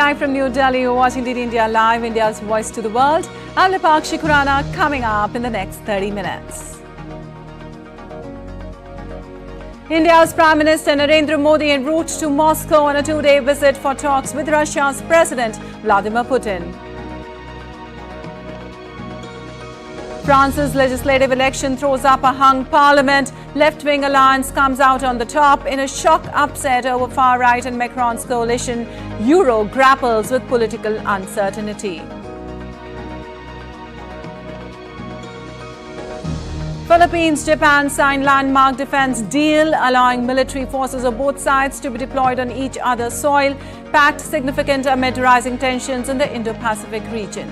Live from New Delhi, you're watching DD India Live, India's voice to the world. I'm Lipakshi Khurana, coming up in the next 30 minutes. India's Prime Minister Narendra Modi en route to Moscow on a two-day visit for talks with Russia's President Vladimir Putin. France's legislative election throws up a hung parliament. Left-wing alliance comes out on the top in a shock upset over far-right and Macron's coalition. Euro grapples with political uncertainty. Philippines, Japan sign landmark defense deal, allowing military forces of both sides to be deployed on each other's soil. Pact significant amid rising tensions in the Indo-Pacific region.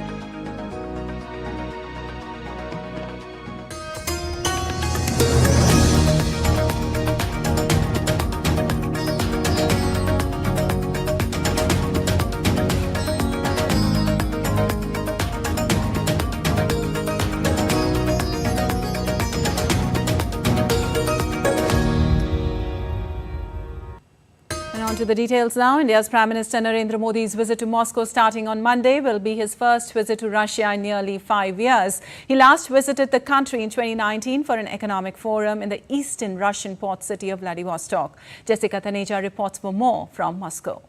To the details now. India's Prime Minister Narendra Modi's visit to Moscow starting on Monday will be his first visit to Russia in nearly 5 years. He last visited the country in 2019 for an economic forum in the eastern Russian port city of Vladivostok. Jessica Taneja reports for more from Moscow.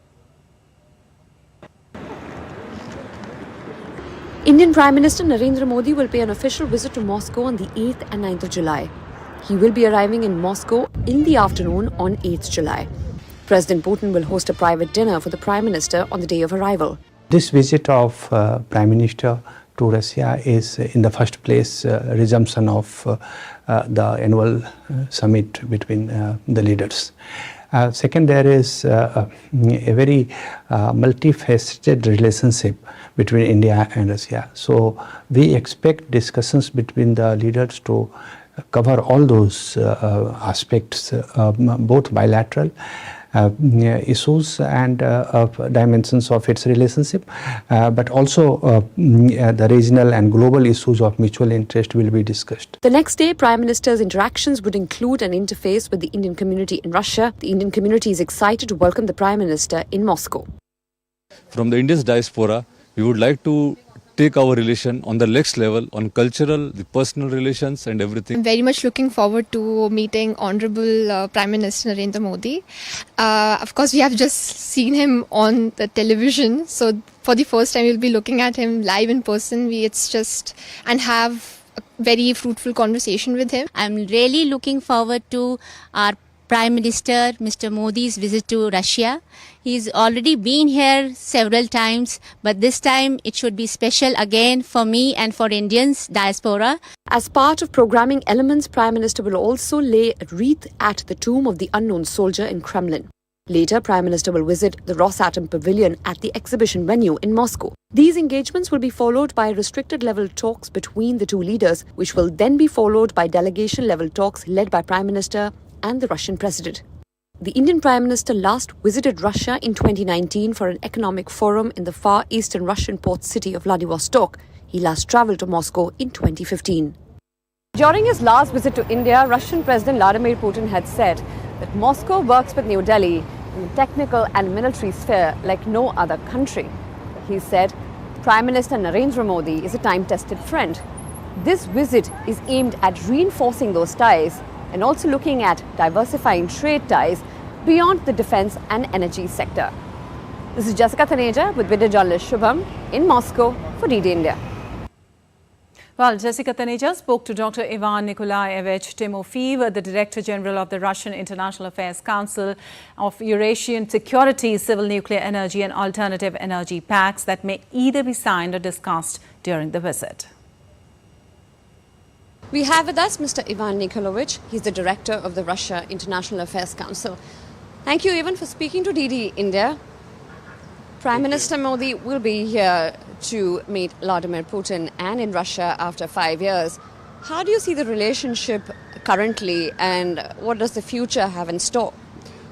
Indian Prime Minister Narendra Modi will pay an official visit to Moscow on the 8th and 9th of July. He will be arriving in Moscow in the afternoon on 8th July. President Putin will host a private dinner for the Prime Minister on the day of arrival. This visit of Prime Minister to Russia is in the first place resumption of the annual summit between the leaders. Second, there is a very multifaceted relationship between India and Russia. So we expect discussions between the leaders to cover all those aspects, both bilateral issues and dimensions of its relationship, but also the regional and global issues of mutual interest will be discussed. The next day, Prime Minister's interactions would include an interface with the Indian community in Russia. The Indian community is excited to welcome the Prime Minister in Moscow. From the Indian diaspora, we would like to take our relation on the next level on cultural, the personal relations and everything. I'm very much looking forward to meeting Honorable Prime Minister Narendra Modi. Of course, we have just seen him on the television. So for the first time, we'll be looking at him live in person. And have a very fruitful conversation with him. I'm really looking forward to our Prime Minister, Mr. Modi's visit to Russia. He's already been here several times, but this time it should be special again for me and for Indians diaspora. As part of programming elements, Prime Minister will also lay a wreath at the tomb of the unknown soldier in Kremlin. Later, Prime Minister will visit the Rosatom Pavilion at the exhibition venue in Moscow. These engagements will be followed by restricted-level talks between the two leaders, which will then be followed by delegation-level talks led by Prime Minister and the Russian President. The Indian Prime Minister last visited Russia in 2019 for an economic forum in the far eastern Russian port city of Vladivostok. He last travelled to Moscow in 2015. During his last visit to India, Russian President Vladimir Putin had said that Moscow works with New Delhi in the technical and military sphere like no other country. He said Prime Minister Narendra Modi is a time-tested friend. This visit is aimed at reinforcing those ties and also looking at diversifying trade ties beyond the defense and energy sector. This is Jessica Taneja with video journalist Shubham in Moscow for DD India. Well, Jessica Taneja spoke to Dr. Ivan Nikolaevich Timofeev, the Director General of the Russian International Affairs Council of Eurasian Security, Civil Nuclear Energy and Alternative Energy Pacts that may either be signed or discussed during the visit. We have with us Mr. Ivan Nikolaevich. He's the Director of the Russia International Affairs Council. Thank you, Ivan, for speaking to DD India. Prime Minister Modi will be here to meet Vladimir Putin and in Russia after 5 years. How do you see the relationship currently and what does the future have in store?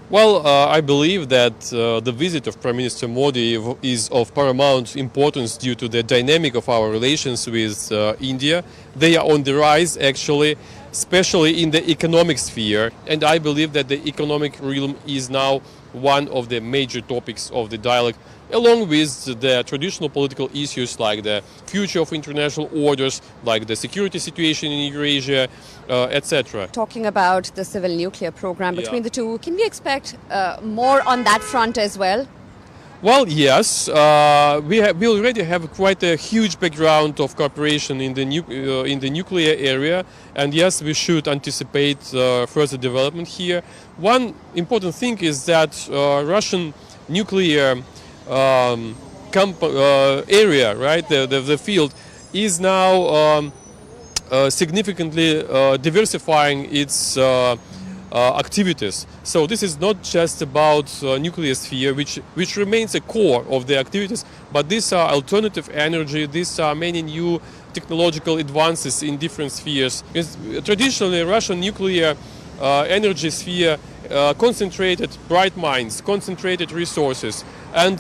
Well, I believe that the visit of Prime Minister Modi is of paramount importance due to the dynamic of our relations with India. They are on the rise, actually, especially in the economic sphere. And I believe that the economic realm is now one of the major topics of the dialogue along with the traditional political issues like the future of international orders, like the security situation in Eurasia, etc. Talking about the civil nuclear program between the two, can we expect more on that front as well? Well, yes, we already have quite a huge background of cooperation in the nuclear area, and yes, we should anticipate further development here. One important thing is that Russian nuclear area, right, the field, is now significantly diversifying its activities. So this is not just about nuclear sphere, which remains a core of the activities, but these are alternative energy, these are many new technological advances in different spheres. Because traditionally, Russian nuclear energy sphere concentrated bright minds, concentrated resources, and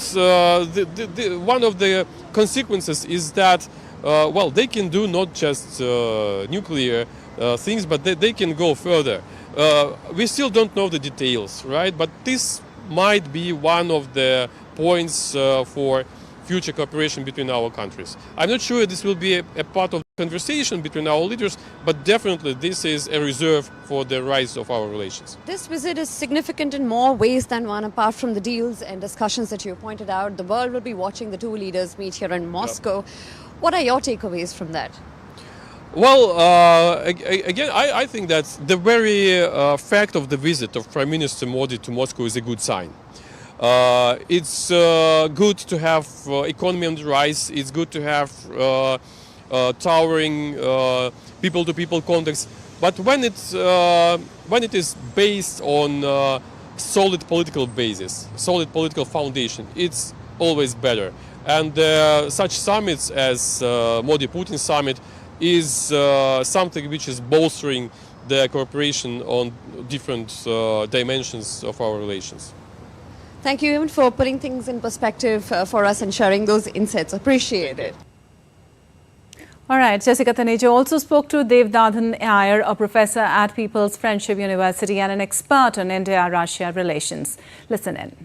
one of the consequences is that well, they can do not just nuclear things, but they can go further. We still don't know the details, right? But this might be one of the points for future cooperation between our countries. I'm not sure this will be a part of the conversation between our leaders, but definitely this is a reserve for the rise of our relations. This visit is significant in more ways than one. Apart from the deals and discussions that you pointed out, the world will be watching the two leaders meet here in Moscow. What are your takeaways from that? Well, again, I think that the very fact of the visit of Prime Minister Modi to Moscow is a good sign. It's good to have economy on the rise. It's good to have towering people-to-people contacts. But when it is based on solid political basis, solid political foundation, it's always better. And such summits as Modi-Putin summit is something which is bolstering the cooperation on different dimensions of our relations. Thank you even for putting things in perspective for us and sharing those insights. Appreciate it. All right, Jessica Taneja also spoke to Devdadhan Iyer, a professor at People's Friendship University and an expert on India-Russia relations. Listen in.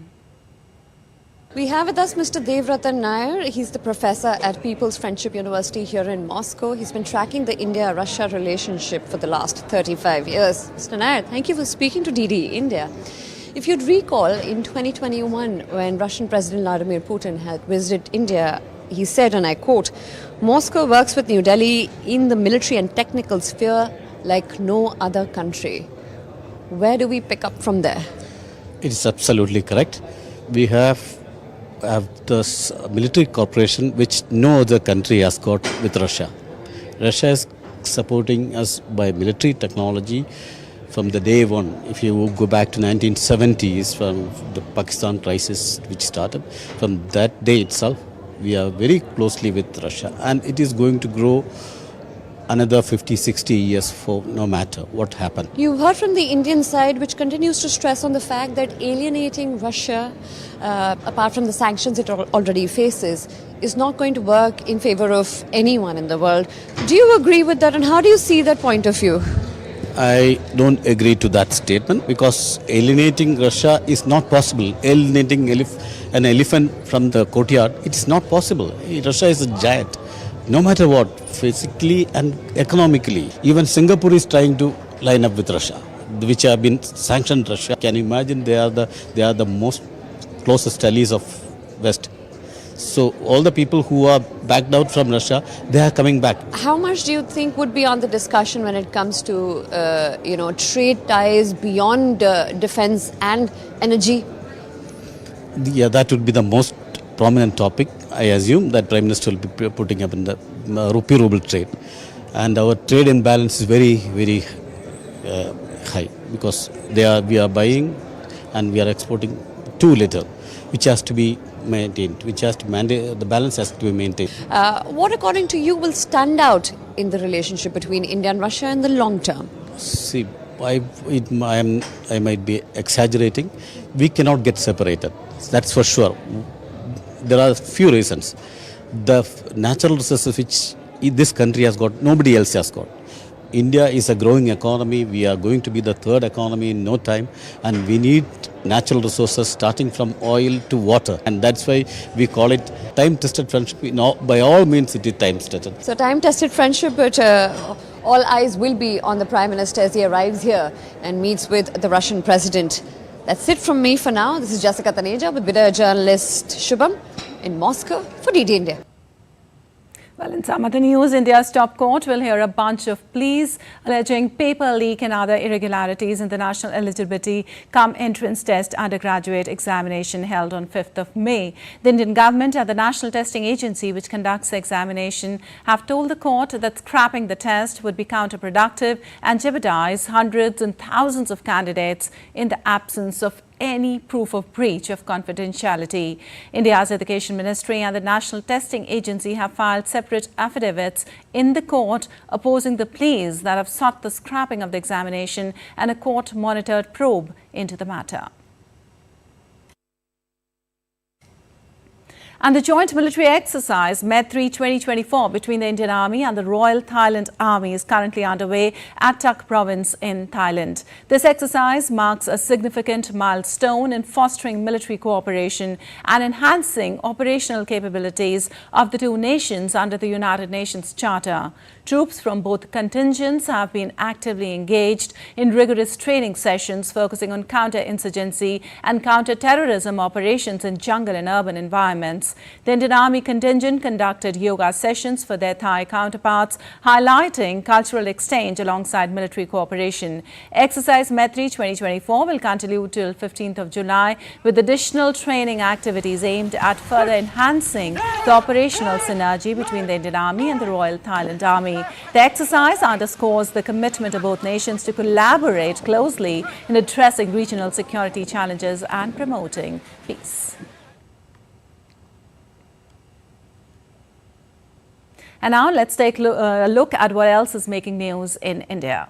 We have with us Mr. Devdadhan Nair. He's the professor at People's Friendship University here in Moscow. He's been tracking the India-Russia relationship for the last 35 years. Mr. Nair, thank you for speaking to DD India. If you'd recall, in 2021, when Russian President Vladimir Putin had visited India, he said, and I quote, "Moscow works with New Delhi in the military and technical sphere like no other country." Where do we pick up from there? It is absolutely correct. We have this military cooperation which no other country has got with Russia. Russia is supporting us by military technology from the day one. If you go back to 1970s, from the Pakistan crisis which started, from that day itself, we are very closely with Russia, and it is going to grow another 50-60 years for no matter what happened. You've heard from the Indian side, which continues to stress on the fact that alienating Russia, apart from the sanctions it already faces, is not going to work in favor of anyone in the world. Do you agree with that, and how do you see that point of view? I don't agree to that statement, because alienating Russia is not possible. Alienating an elephant from the courtyard, it is not possible. Russia is a giant. No matter what, physically and economically. Even Singapore is trying to line up with Russia, which have been sanctioned Russia. Can you imagine they are the most closest allies of West. So all the people who are backed out from Russia, they are coming back. How much do you think would be on the discussion when it comes to trade ties beyond defense and energy? Yeah, that would be the most prominent topic. I assume that Prime Minister will be putting up in the rupee-ruble trade. And our trade imbalance is very, very high, because we are buying and we are exporting too little, which has to be maintained, the balance has to be maintained. What, according to you, will stand out in the relationship between India and Russia in the long term? See, I might be exaggerating. We cannot get separated, that's for sure. There are a few reasons. The natural resources which this country has got, nobody else has got. India is a growing economy. We are going to be the third economy in no time, and we need natural resources starting from oil to water, and that's why we call it time-tested friendship. By all means, it is time-tested. So time-tested friendship, but all eyes will be on the Prime Minister as he arrives here and meets with the Russian President. That's it from me for now. This is Jessica Taneja with video journalist Shubham in Moscow for DD India. Well, in some other news, India's top court will hear a bunch of pleas alleging paper leak and other irregularities in the national eligibility cum entrance test undergraduate examination held on 5th of May. The Indian government and the National Testing Agency, which conducts the examination, have told the court that scrapping the test would be counterproductive and jeopardize hundreds and thousands of candidates in the absence of any proof of breach of confidentiality. India's Education Ministry and the National Testing Agency have filed separate affidavits in the court opposing the pleas that have sought the scrapping of the examination and a court-monitored probe into the matter. And the joint military exercise Maitri 2024 between the Indian Army and the Royal Thailand Army is currently underway at Tak province in Thailand. This exercise marks a significant milestone in fostering military cooperation and enhancing operational capabilities of the two nations under the United Nations Charter. Troops from both contingents have been actively engaged in rigorous training sessions focusing on counter-insurgency and counter-terrorism operations in jungle and urban environments. The Indian Army contingent conducted yoga sessions for their Thai counterparts, highlighting cultural exchange alongside military cooperation. Exercise Maitri 2024 will continue till 15th of July with additional training activities aimed at further enhancing the operational synergy between the Indian Army and the Royal Thailand Army. The exercise underscores the commitment of both nations to collaborate closely in addressing regional security challenges and promoting peace. And now let's take a look at what else is making news in India.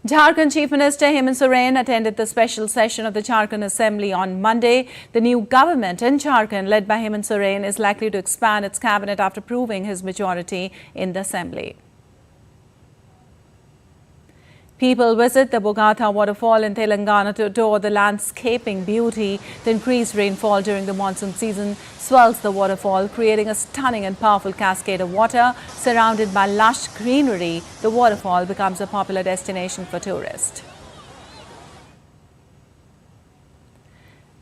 Jharkhand Chief Minister Hemant Soren attended the special session of the Jharkhand Assembly on Monday. The new government in Jharkhand, led by Hemant Soren, is likely to expand its cabinet after proving his majority in the Assembly. People visit the Bogatha waterfall in Telangana to adore the landscaping beauty. The increased rainfall during the monsoon season swells the waterfall, creating a stunning and powerful cascade of water. Surrounded by lush greenery, the waterfall becomes a popular destination for tourists.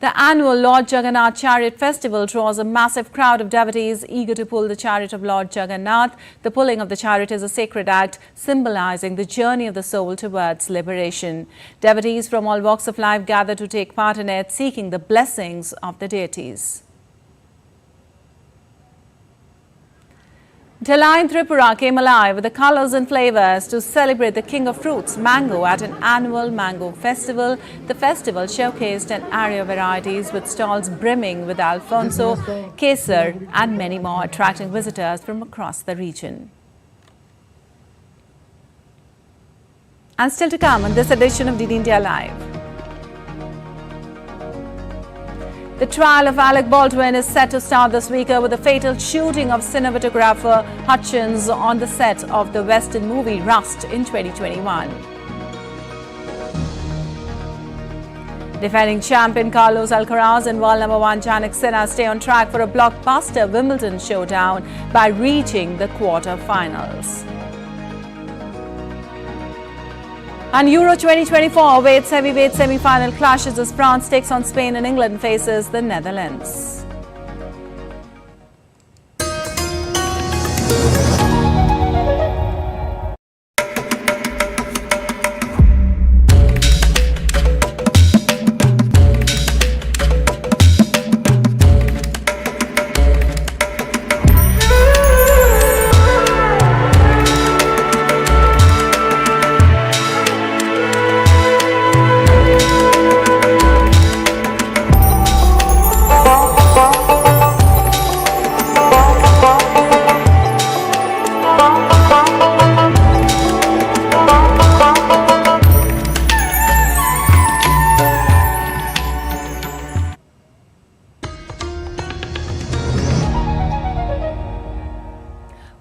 The annual Lord Jagannath Chariot Festival draws a massive crowd of devotees eager to pull the chariot of Lord Jagannath. The pulling of the chariot is a sacred act symbolizing the journey of the soul towards liberation. Devotees from all walks of life gather to take part in it, seeking the blessings of the deities. Dela in Tripura came alive with the colors and flavors to celebrate the king of fruits, mango, at an annual mango festival. The festival showcased an array of varieties with stalls brimming with Alfonso, Kesar and many more, attracting visitors from across the region. And still to come on this edition of DD India Live. The trial of Alec Baldwin is set to start this week with the fatal shooting of cinematographer Hutchins on the set of the Western movie Rust in 2021. Defending champion Carlos Alcaraz and world number 1 Jannik Sinner stay on track for a blockbuster Wimbledon showdown by reaching the quarter-finals. And Euro 2024 weights heavyweight semi-final clashes as France takes on Spain and England faces the Netherlands.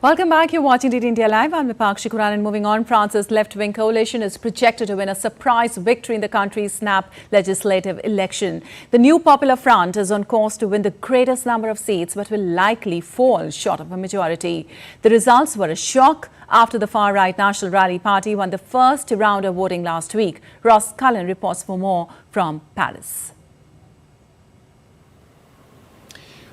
Welcome back. You're watching DD India Live. I'm Vipakshi Kuran, and moving on, France's left-wing coalition is projected to win a surprise victory in the country's snap legislative election. The new Popular Front is on course to win the greatest number of seats, but will likely fall short of a majority. The results were a shock after the far-right National Rally Party won the first round of voting last week. Ross Cullen reports for more from Paris.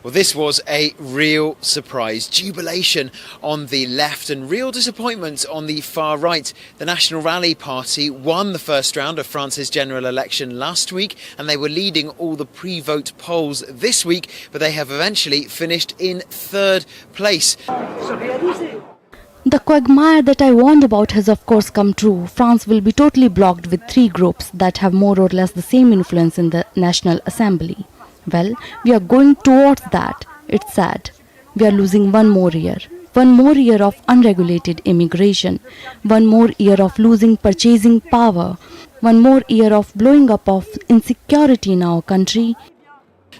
Well, this was a real surprise. Jubilation on the left and real disappointment on the far right. The National Rally Party won the first round of France's general election last week, and they were leading all the pre-vote polls this week, but they have eventually finished in third place. The quagmire that I warned about has of course come true. France will be totally blocked with three groups that have more or less the same influence in the National Assembly. Well, we are going towards that. It's sad. We are losing one more year. One more year of unregulated immigration. One more year of losing purchasing power. One more year of blowing up of insecurity in our country.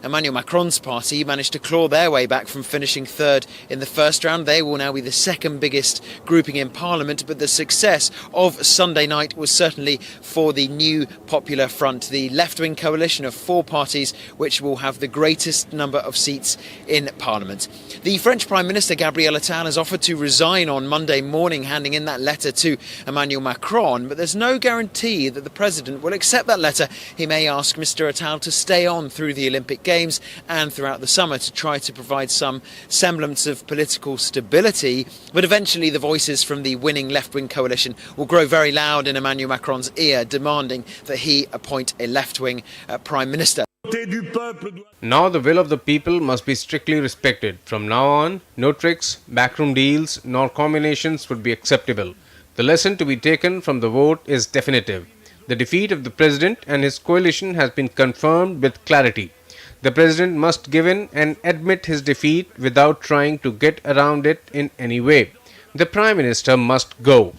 Emmanuel Macron's party managed to claw their way back from finishing third in the first round. They will now be the second biggest grouping in Parliament, but the success of Sunday night was certainly for the new Popular Front, the left-wing coalition of four parties which will have the greatest number of seats in Parliament. The French Prime Minister Gabriel Attal has offered to resign on Monday morning, handing in that letter to Emmanuel Macron, but there's no guarantee that the President will accept that letter. He may ask Mr Attal to stay on through the Olympic Games and throughout the summer to try to provide some semblance of political stability, but eventually the voices from the winning left-wing coalition will grow very loud in Emmanuel Macron's ear, demanding that he appoint a left-wing Prime Minister. Now the will of the people must be strictly respected. From now on, no tricks, backroom deals, nor combinations would be acceptable. The lesson to be taken from the vote is definitive. The defeat of the President and his coalition has been confirmed with clarity. The President must give in and admit his defeat without trying to get around it in any way. The Prime Minister must go.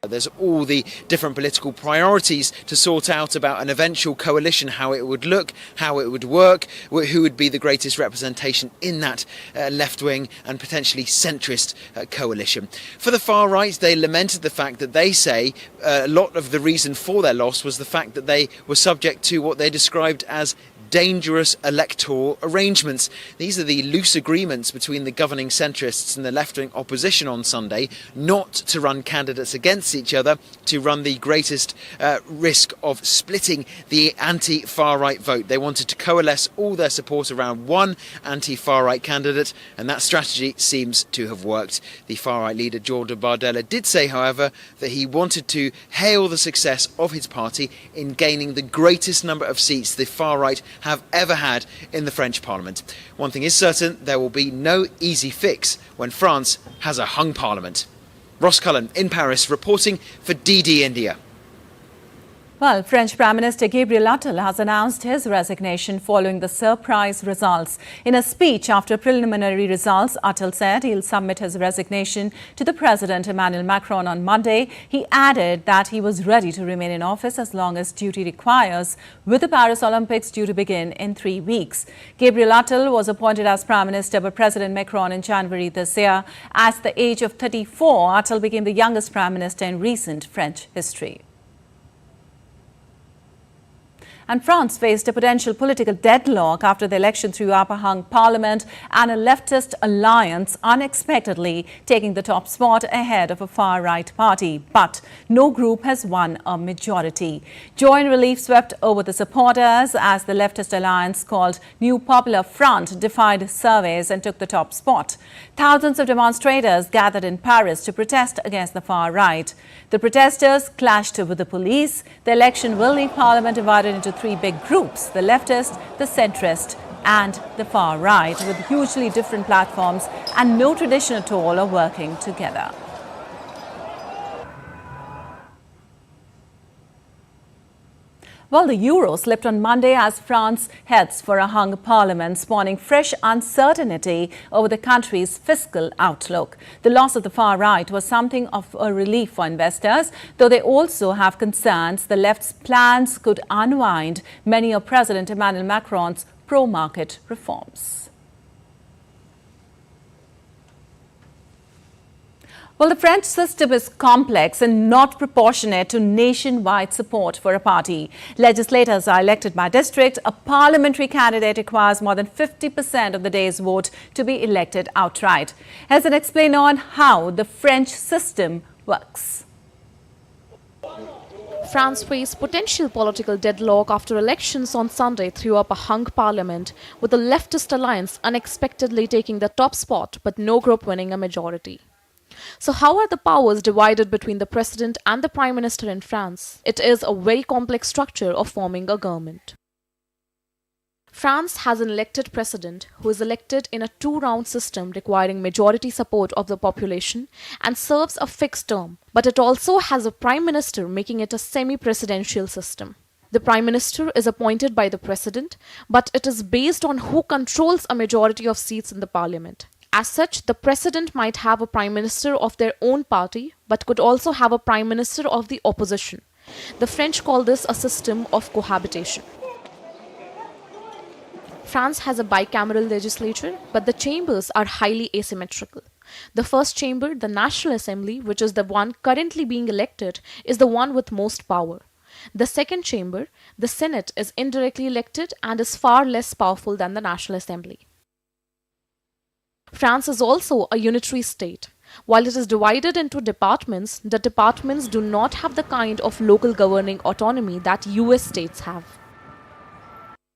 There's all the different political priorities to sort out about an eventual coalition, how it would look, how it would work, who would be the greatest representation in that left-wing and potentially centrist coalition. For the far right, they lamented the fact that they say a lot of the reason for their loss was the fact that they were subject to what they described as dangerous electoral arrangements. These are the loose agreements between the governing centrists and the left-wing opposition on Sunday not to run candidates against each other, to run the greatest risk of splitting the anti-far right vote. They wanted to coalesce all their support around one anti-far right candidate, and that strategy seems to have worked. The far right leader Jordan Bardella did say, however, that he wanted to hail the success of his party in gaining the greatest number of seats the far right have ever had in the French Parliament. One thing is certain, there will be no easy fix when France has a hung parliament. Ross Cullen in Paris reporting for DD India. Well, French Prime Minister Gabriel Attal has announced his resignation following the surprise results. In a speech after preliminary results, Attal said he'll submit his resignation to the President Emmanuel Macron on Monday. He added that he was ready to remain in office as long as duty requires, with the Paris Olympics due to begin in 3 weeks. Gabriel Attal was appointed as Prime Minister by President Macron in January this year. At the age of 34, Attal became the youngest Prime Minister in recent French history. And France faced a potential political deadlock after the election threw up a hung parliament and a leftist alliance unexpectedly taking the top spot ahead of a far-right party. But no group has won a majority. Joy and relief swept over the supporters as the leftist alliance called New Popular Front defied surveys and took the top spot. Thousands of demonstrators gathered in Paris to protest against the far right. The protesters clashed with the police. The election will leave parliament divided into three big groups: the leftist, the centrist and the far right, with hugely different platforms and no tradition at all of working together. Well, the euro slipped on Monday as France heads for a hung parliament, spawning fresh uncertainty over the country's fiscal outlook. The loss of the far right was something of a relief for investors, though they also have concerns the left's plans could unwind many of President Emmanuel Macron's pro-market reforms. Well, the French system is complex and not proportionate to nationwide support for a party. Legislators are elected by district. A parliamentary candidate requires more than 50% of the day's vote to be elected outright. Here's an explainer on how the French system works. France faced potential political deadlock after elections on Sunday threw up a hung parliament, with the leftist alliance unexpectedly taking the top spot but no group winning a majority. So how are the powers divided between the president and the prime minister in France? It is a very complex structure of forming a government. France has an elected president who is elected in a two-round system requiring majority support of the population and serves a fixed term, but it also has a prime minister, making it a semi-presidential system. The prime minister is appointed by the president, but it is based on who controls a majority of seats in the parliament. As such, the president might have a prime minister of their own party, but could also have a prime minister of the opposition. The French call this a system of cohabitation. France has a bicameral legislature, but the chambers are highly asymmetrical. The first chamber, the National Assembly, which is the one currently being elected, is the one with most power. The second chamber, the Senate, is indirectly elected and is far less powerful than the National Assembly. France is also a unitary state. While it is divided into departments, the departments do not have the kind of local governing autonomy that US states have.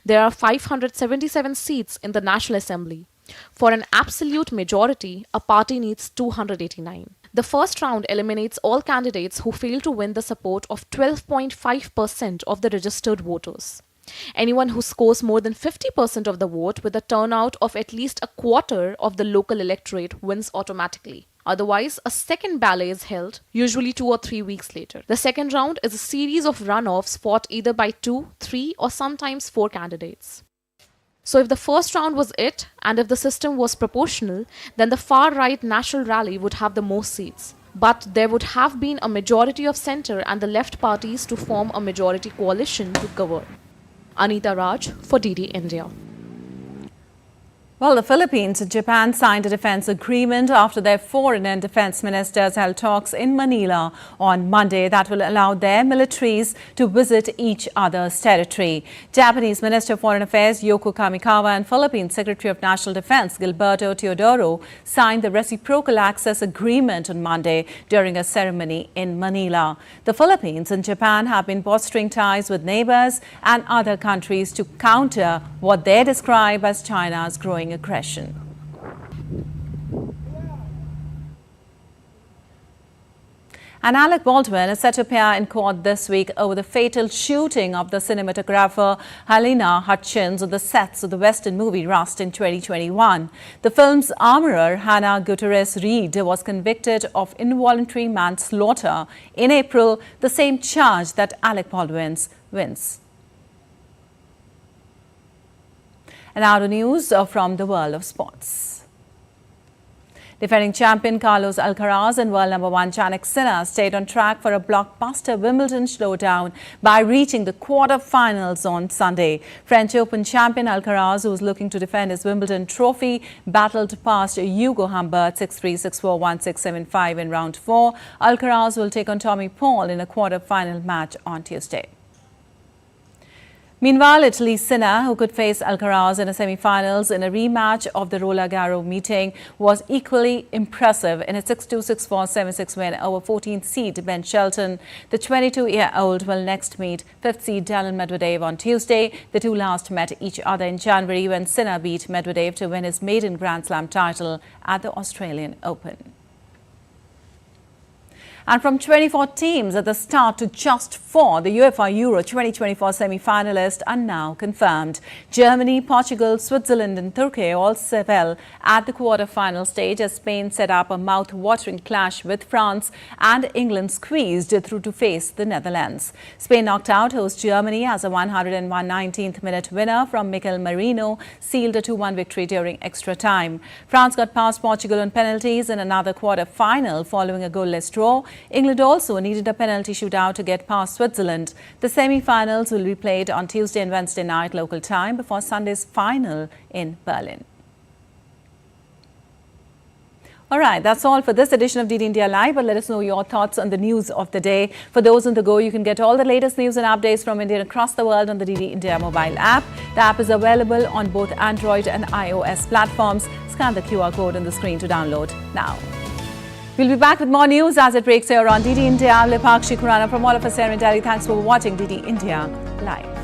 There are 577 seats in the National Assembly. For an absolute majority, a party needs 289. The first round eliminates all candidates who fail to win the support of 12.5% of the registered voters. Anyone who scores more than 50% of the vote with a turnout of at least a quarter of the local electorate wins automatically. Otherwise, a second ballet is held, usually 2 or 3 weeks later. The second round is a series of runoffs fought either by 2, 3 or sometimes 4 candidates. So if the first round was it, and if the system was proportional, then the far-right National Rally would have the most seats. But there would have been a majority of centre and the left parties to form a majority coalition to govern. Anita Raj for DD India. Well, the Philippines and Japan signed a defense agreement after their foreign and defense ministers held talks in Manila on Monday that will allow their militaries to visit each other's territory. Japanese Minister of Foreign Affairs Yoko Kamikawa and Philippine Secretary of National Defense Gilberto Teodoro signed the reciprocal access agreement on Monday during a ceremony in Manila. The Philippines and Japan have been fostering ties with neighbors and other countries to counter what they describe as China's growing aggression. And Alec Baldwin is set to appear in court this week over the fatal shooting of the cinematographer Halyna Hutchins on the sets of the Western movie Rust in 2021. The film's armourer, Hannah Gutierrez-Reed, was convicted of involuntary manslaughter in April, the same charge that Alec Baldwin wins. And now to news from the world of sports. Defending champion Carlos Alcaraz and world number 1 Jannik Sinner stayed on track for a blockbuster Wimbledon showdown by reaching the quarter-finals on Sunday. French Open champion Alcaraz, who was looking to defend his Wimbledon trophy, battled past Hugo Humbert 6-3, 6-4, 1-6, 7-5 in round 4. Alcaraz will take on Tommy Paul in a quarter-final match on Tuesday. Meanwhile, Italy's Sinner, who could face Alcaraz in the semi-finals in a rematch of the Roland Garros meeting, was equally impressive in a 6-2, 6-4, 7-6 win over 14th seed Ben Shelton. The 22-year-old will next meet 5th seed Daniil Medvedev on Tuesday. The two last met each other in January when Sinner beat Medvedev to win his maiden Grand Slam title at the Australian Open. And from 24 teams at the start to just 4, the UEFA Euro 2024 semi-finalists are now confirmed. Germany, Portugal, Switzerland and Turkey all fell at the quarter-final stage as Spain set up a mouth-watering clash with France and England squeezed through to face the Netherlands. Spain knocked out host Germany as a 119th minute winner from Mikel Merino sealed a 2-1 victory during extra time. France got past Portugal on penalties in another quarter-final following a goalless draw. England also needed a penalty shootout to get past Switzerland. The semi-finals will be played on Tuesday and Wednesday night local time before Sunday's final in Berlin. All right, that's all for this edition of DD India Live, but let us know your thoughts on the news of the day. For those on the go, you can get all the latest news and updates from India and across the world on the DD India mobile app. The app is available on both Android and iOS platforms. Scan the QR code on the screen to download now. We'll be back with more news as it breaks here on DD India. I'm Lipakshi Khurana from all of us here in Delhi. Thanks for watching DD India Live.